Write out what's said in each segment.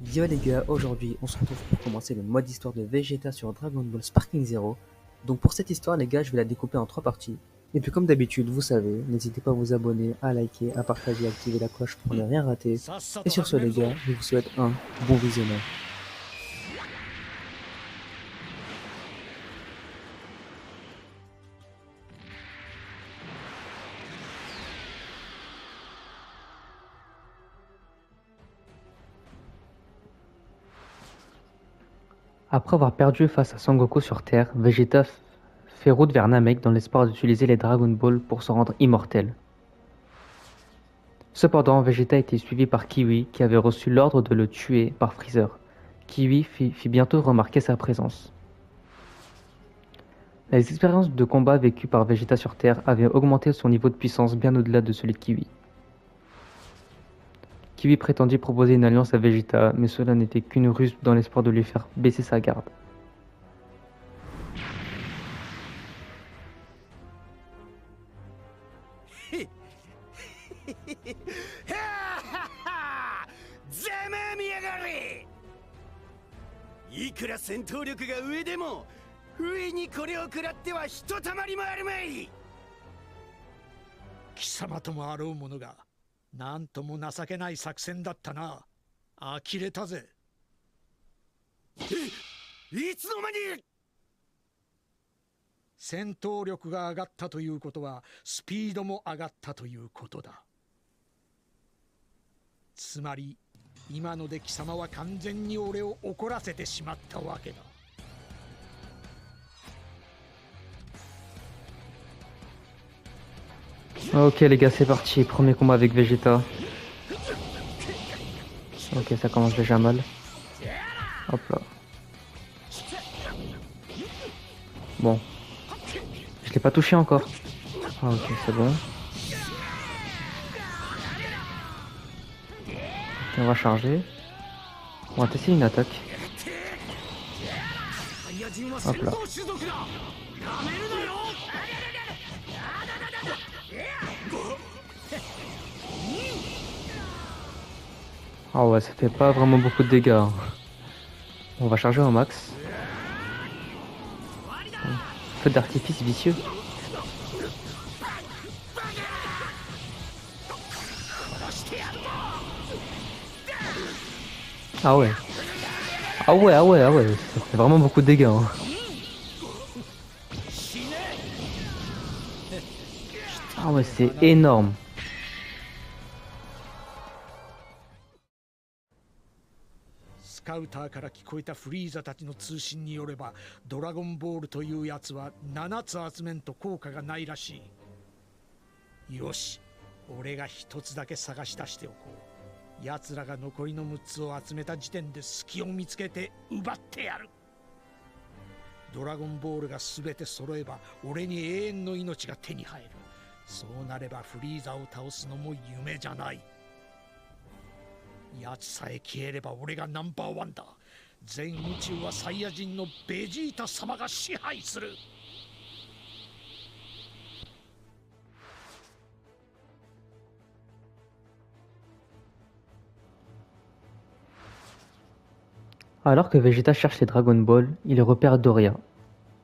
Yo les gars, aujourd'hui on se retrouve pour commencer le mode histoire de Vegeta sur Dragon Ball Sparking Zero. Donc pour cette histoire les gars, je vais la découper en trois parties. Et puis comme d'habitude, vous savez, n'hésitez pas à vous abonner, à liker, à partager, à activer la cloche pour ne rien rater. さっさ Et と sur ce 始め les るぞ gars, je vous souhaite un bon visionnage. Après avoir perdu face à Sangoku sur Terre, Vegeta fait route vers Namek dans l'espoir d'utiliser les Dragon Ball pour se rendre immortel. Cependant, Vegeta était suivi par Kiwi qui avait reçu l'ordre de le tuer par Freezer. Kiwi fit bientôt remarquer sa présence. Les expériences de combat vécues par Vegeta sur Terre avaient augmenté son niveau de puissance bien au-delà de celui de Kiwi. Kiwi prétendit proposer une alliance à Vegeta, mais cela n'était qu'une ruse dans l'espoir de lui faire baisser sa garde.いくら戦闘力が上でも不意にこれを食らってはひとたまりもあるまい。貴様ともあろう者がなんとも情けない作戦だったな。呆れたぜ。いつの間に。戦闘力が上がったということはスピードも上がったということだ。つまり今ので貴様は完全に俺を怒らせてしまったわけだ。Ok les gars, c'est parti, premier combat avec Vegeta. Ok, ça commence déjà mal. Hop là. Bon. Je l'ai pas touché encore. Ah, ok, c'est bon. Ok, on va charger. On va tester une attaque. Hop là. Ah ouais, ça fait pas vraiment beaucoup de dégâts. On va charger au max. Feu d'artifice vicieux. Ah ouais. Ah ouais, ah ouais, ah ouais. Ça fait vraiment beaucoup de dégâts. Hein. Ah ouais, c'est énorme.スカウターから聞こえたフリーザたちの通信によればドラゴンボールというやつは7つ集めんと効果がないらしい。よし、俺が一つだけ探し出しておこう。奴らが残りの6つを集めた時点で隙を見つけて奪ってやる。ドラゴンボールが全て揃えば俺に永遠の命が手に入る。そうなればフリーザを倒すのも夢じゃない。奴さえ消えれば俺がナンバーワンだ。全宇宙はサイヤ人のベジータ様が支配する。Alors que Vegeta cherche les Dragon Ball, il repère Doria.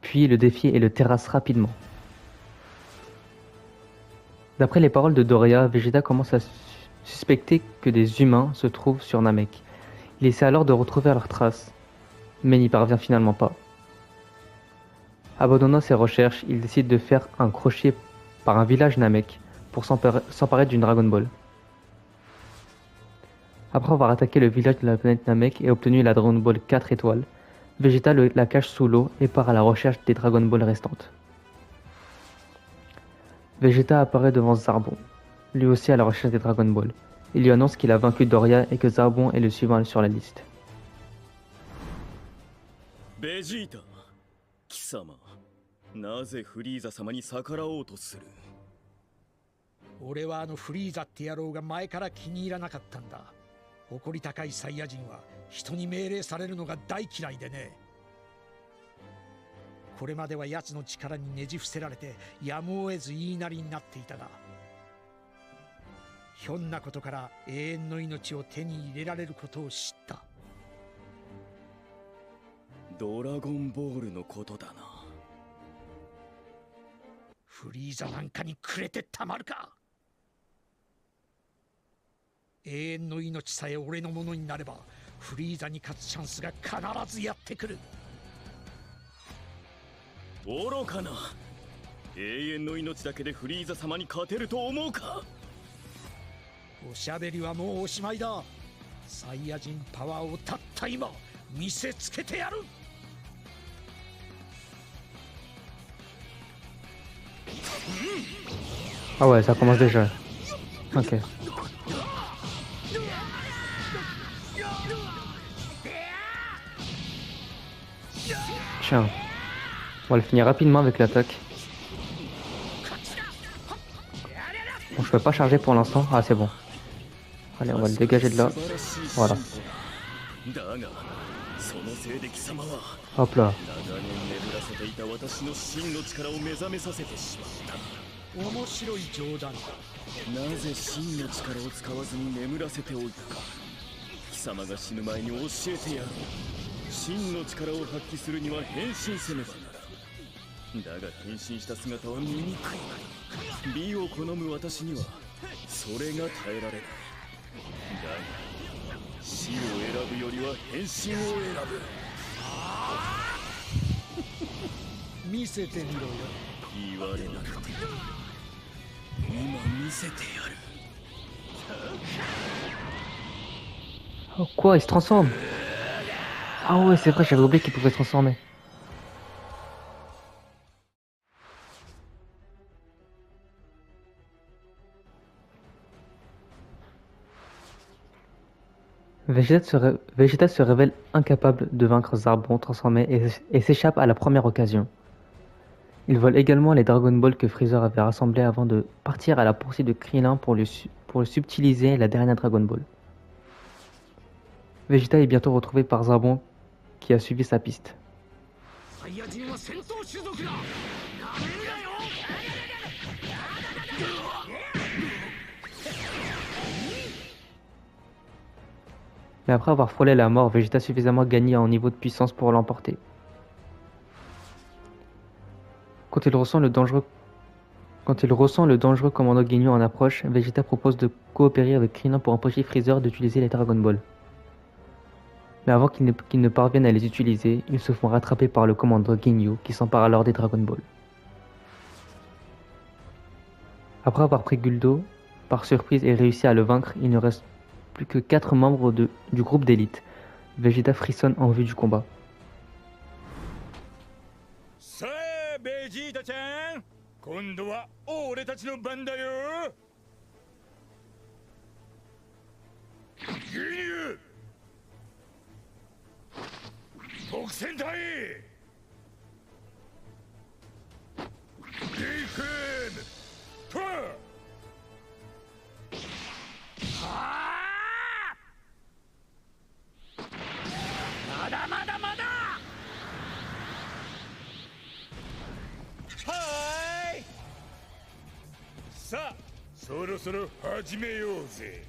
Puis le défie et le terrasse rapidement. D'après les paroles de Doria, Vegeta commence à suspecter que des humains se trouvent sur Namek. Il essaie alors de retrouver leurs traces, mais n'y parvient finalement pas. Abandonnant ses recherches, il décide de faire un crochet par un village Namek pour s'emparer d'une Dragon Ball. Après avoir attaqué le village de la planète Namek et obtenu la Dragon Ball 4 étoiles, Vegeta la cache sous l'eau et part à la recherche des Dragon Ball restantes. Vegeta apparaît devant Zarbon, lui aussi à la recherche des Dragon Ball. Il lui annonce qu'il a vaincu Doria et que Zarbon est le suivant sur la liste. ベジータ、貴様、なぜフリーザ様に逆らおうとする？俺はあのフリーザって野郎が前から気に入らなかったんだ。誇り高いサイヤ人は人に命令されるのが大嫌いでね。これまでは奴の力にねじ伏せられてやむを得ず言いなりになっていたが、ひょんなことから永遠の命を手に入れられることを知った。ドラゴンボールのことだな。フリーザなんかにくれてたまるか。永遠の命さえ俺のものになればフリーザに勝つチャンスが必ずやってくる。愚かな。永遠の命だけでフリーザ様に勝てると思うか。おしゃべりはもうおしまいだ。サイヤ人パワーをたった今見せつけてやる。Ah ouais, ça commence déjà. Ok. Tiens. On va le finir rapidement avec l'attaque. Bon, je peux pas charger pour l'instant. Ah, c'est bon. Allez, on va le dégager de là. Voilà. Hop là. 面白い冗談だ。なぜ真の力を使わずに眠らせておいたか。貴様が死ぬ前に教えてやる。真の力を発揮するには変身せねばならん。だが変身した姿は醜い。美を好む私にはそれが耐えられない。だが死を選ぶよりは変身を選ぶ。見せてみろよ。言われなくて今見せてやる。Oh, quoi, il se transforme? Ah ouais, c'est vrai, j'avais oublié qu'il pouvait se transformer. Vegeta se révèle incapable de vaincre Zarbon transformé et s'échappe à la première occasion. Il vole également les Dragon Ball que Freezer avait rassemblés avant de partir à la poursuite de Krillin pour le subtiliser la dernière Dragon Ball. Vegeta est bientôt retrouvé par Zarbon qui a suivi sa piste. Mais après avoir frôlé la mort, Vegeta a suffisamment gagné en niveau de puissance pour l'emporter. Quand il ressent le dangereux commandant Ginyu en approche, Vegeta propose de coopérer avec Krillin pour empêcher Freezer d'utiliser les Dragon Ball. Mais avant qu'ils ne parviennent à les utiliser, ils se font rattraper par le commandant Ginyu qui s'empare alors des Dragon Ball. Après avoir pris Guldo par surprise et réussi à le vaincre, il ne reste plus que 4 membres du groupe d'élite. Vegeta frissonne en vue du combat. Vegeta-chan, 今度は俺たちの番だよ。ギニュー、特戦隊、リークム、トゥー。まだまだまだ。はい。さあ、そろそろ始めようぜ。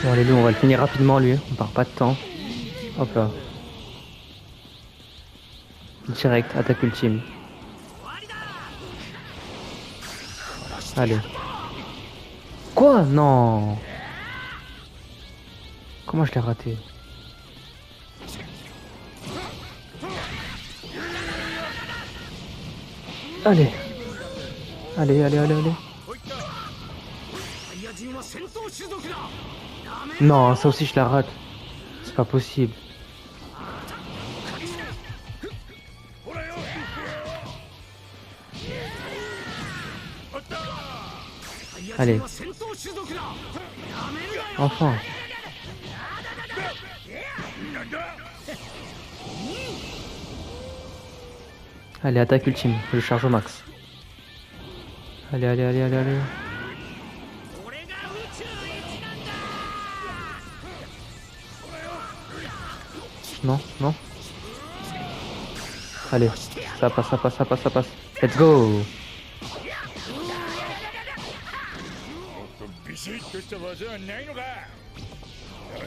Bon allez, lui on va le finir rapidement lui, on perd pas de temps. Hop là. Direct, attaque ultime. Allez. Quoi? Non. Comment je l'ai raté? Allez. Allez, allez, allez, allez. Non, ça aussi je la rate. C'est pas possible. Allez. Enfin. Allez, attaque ultime. Je charge au max. Allez, allez, allez, allez, allez. Non, non. Allez, ça passe, ça passe, ça passe, ça passe. Let's go. シッとした技はないのか。な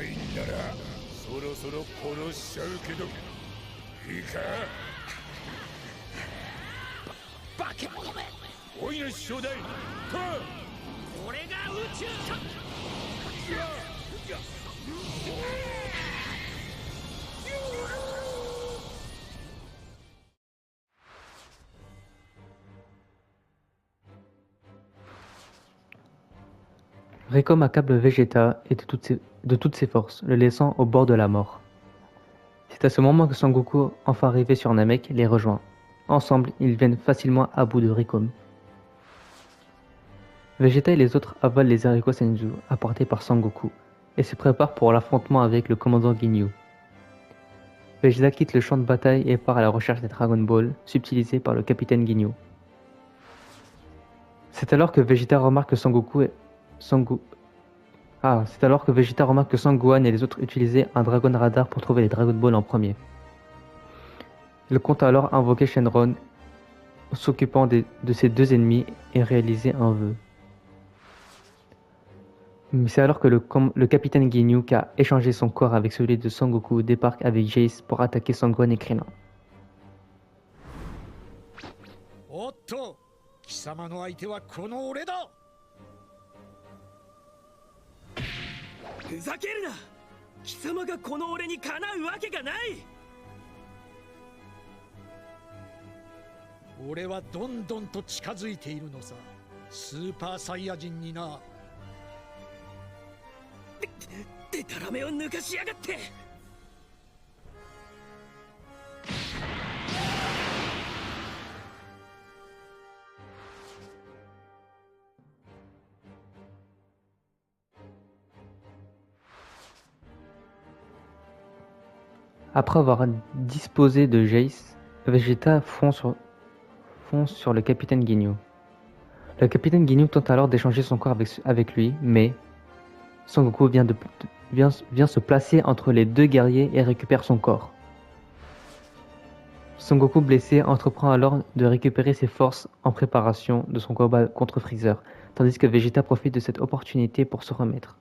いんならそろそろ殺しちゃうけどいいか。バケモノめ。おいの師匠だい。俺が宇宙か。Rikom accable Vegeta et de toutes ses forces, le laissant au bord de la mort. C'est à ce moment que Sangoku, enfin arrivé sur Namek, les rejoint. Ensemble, ils viennent facilement à bout de Rikom. Vegeta et les autres avalent les haricots Senju apportés par Sangoku et se préparent pour l'affrontement avec le commandant Ginyu. Vegeta quitte le champ de bataille et part à la recherche des Dragon Ball, subtilisés par le capitaine Ginyu. C'est alors que Vegeta remarque que Sangohan et les autres utilisaient un Dragon Radar pour trouver les Dragon Ball en premier. Il compte alors invoquer Shenron, s'occupant de ses deux ennemis et réaliser un vœu. Mais c'est alors que le capitaine Ginyu, qui a échangé son corps avec celui de Sangoku, débarque avec Jeice pour attaquer Sangohan et Krillin. おっと、貴様の相手はこの俺だ。ふざけるな。貴様がこの俺にかなうわけがない。俺はどんどんと近づいているのさ。スーパーサイヤ人にな。でたらめを抜かしやがって。Après avoir disposé de Jeice, Vegeta fonce sur le capitaine Ginyu. Le capitaine Ginyu tente alors d'échanger son corps avec lui, mais Sangoku vient se placer entre les deux guerriers et récupère son corps. Sangoku, blessé, entreprend alors de récupérer ses forces en préparation de son combat contre Freezer, tandis que Vegeta profite de cette opportunité pour se remettre.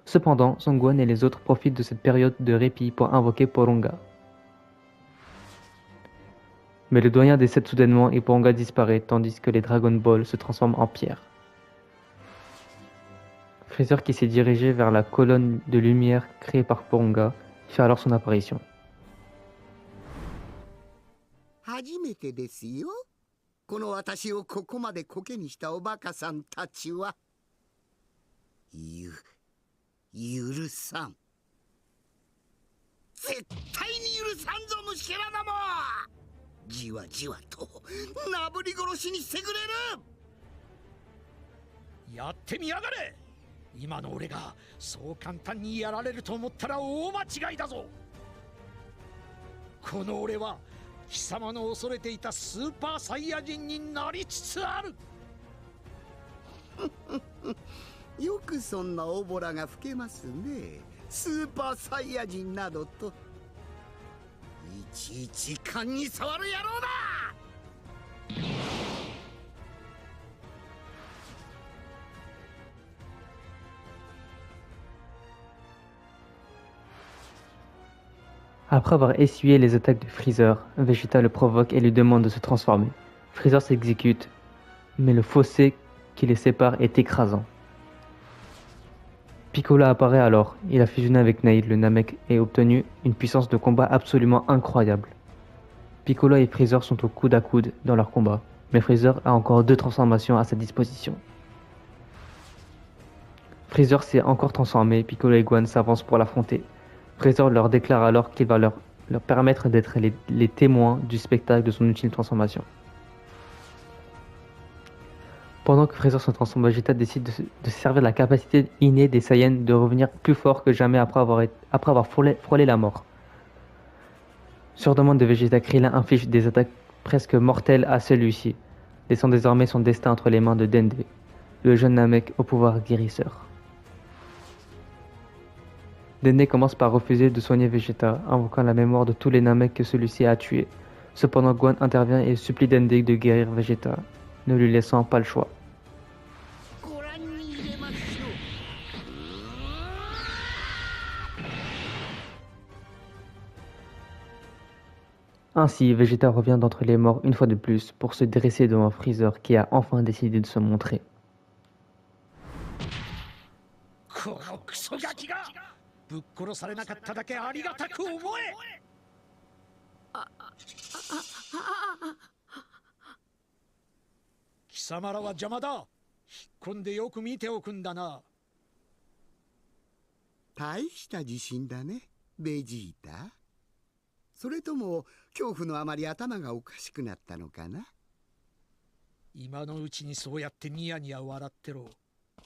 Cependant, Sangohan et les autres profitent de cette période de répit pour invoquer Porunga. Mais le doyen décède soudainement et Porunga disparaît, tandis que les Dragon Ball se transforment en pierre. Freezer, qui s'est dirigé vers la colonne de lumière créée par Porunga, fait alors son apparition. 初めてですよ。この私をここまでコケにしたおバカさんたちは。許さん。絶対に許さんぞ虫けらども。じわじわとなぶり殺しにしてくれる。やってみやがれ。今の俺がそう簡単にやられると思ったら大間違いだぞ。この俺は貴様の恐れていたスーパーサイヤ人になりつつある。よくそんなおぼらが吹けますね。スーパーサイヤ人などと。いちいち勘に触る野郎だ。Après avoir essuyé les attaques de Freezer, Vegeta le provoque et lui demande de se transformer. Freezer s'exécute, mais le fossé qui les sépare est écrasant. Piccolo apparaît alors, il a fusionné avec Nail le Namek et obtenu une puissance de combat absolument incroyable. Piccolo et Freezer sont au coude à coude dans leur combat, mais Freezer a encore deux transformations à sa disposition. Freezer s'est encore transformé, Piccolo et Gohan s'avancent pour l'affronter. Freezer leur déclare alors qu'il va leur permettre d'être les témoins du spectacle de son ultime transformation. Pendant que Freezer se transforme, Vegeta décide de servir la capacité innée des Saiyans de revenir plus fort que jamais après avoir frôlé la mort. Sur demande de Vegeta, Krillin inflige des attaques presque mortelles à celui-ci, laissant désormais son destin entre les mains de Dende, le jeune Namek au pouvoir guérisseur. Dende commence par refuser de soigner Vegeta, invoquant la mémoire de tous les Namek que celui-ci a tués. Cependant, Gohan intervient et supplie Dende de guérir Vegeta, ne lui laissant pas le choix. ご覧に入れます。Ainsi, Vegeta revient d'entre les morts une fois de plus pour se dresser devant Freezer qui a enfin décidé de se montrer. このクソガキがぶっ殺されなかっただけありがたく思え。貴様らは邪魔だ。引っ込んでよく見ておくんだな。大した自信だね、ベジータ。それとも恐怖のあまり頭がおかしくなったのかな。今のうちにそうやってニヤニヤ笑ってろ。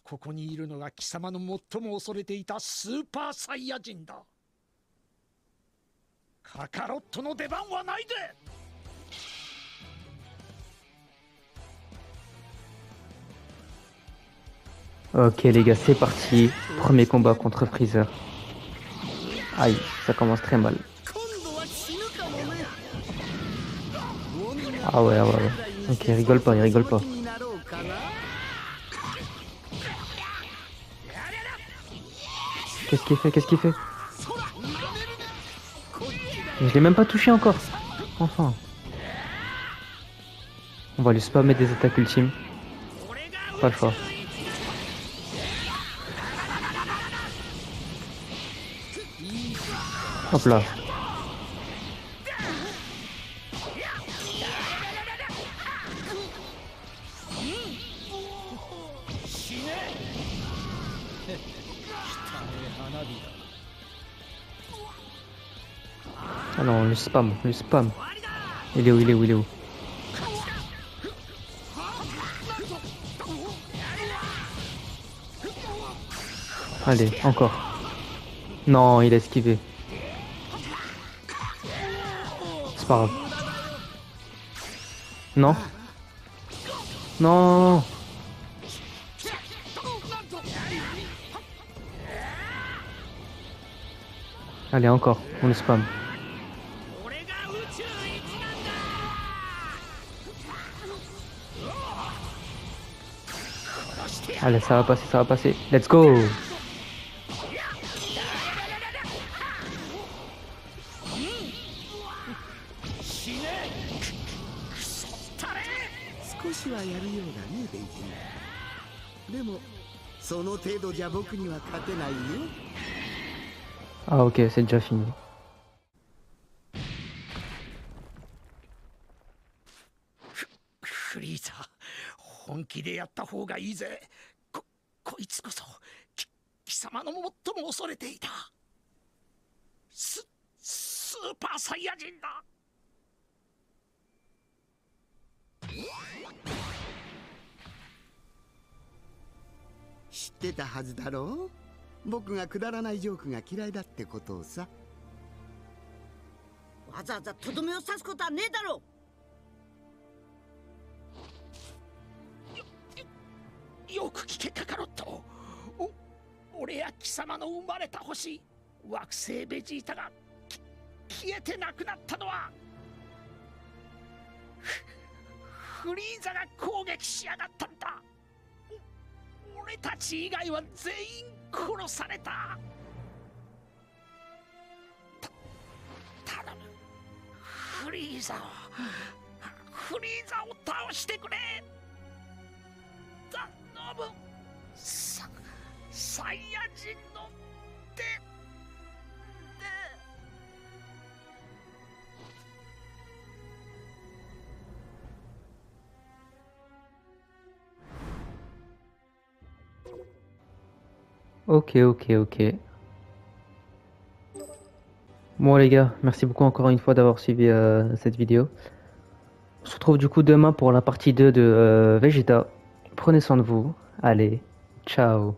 ここにいるのが貴様の最も恐れていたスーパーサイヤ人だ。カカロットの出番はないで。Ok les gars, c'est parti. Premier combat contre Freezer. Aïe, ça commence très mal. Ah ouais, ah ouais, ouais. Ok, il rigole pas, il rigole pas. Qu'est-ce qu'il fait? Qu'est-ce qu'il fait? Je l'ai même pas touché encore. Enfin. On va lui spammer des attaques ultimes. Pas le choix. Hop là. Ah non, on le spam, on le spam. Il est où, il est où, il est où? Allez, encore. Non, il a esquivé. C'est pas grave. Non. Non. Allez, encore. On le spam. Allez, ça va passer, ça va passer. Let's go. Ah ok, c'est déjà fini. フリーザ、本気でやった方がいいぜ。こいつこそ貴様の最も恐れていたスーパーサイヤ人だ。知ってたはずだろう。僕がくだらないジョークが嫌いだってことをさ。わざわざとどめを刺すことはねえだろう。よく聞けカカロット。俺や貴様の生まれた星惑星ベジータが消えてなくなったのはフリーザが攻撃しやがったんだ。俺たち以外は全員殺された。頼む、フリーザを倒してくれ。頼む、サイヤ人の手。Ok, ok, ok. Bon les gars, merci beaucoup encore une fois d'avoir suivi cette vidéo. On se retrouve du coup demain pour la partie 2 de Vegeta. Prenez soin de vous. Allez, ciao.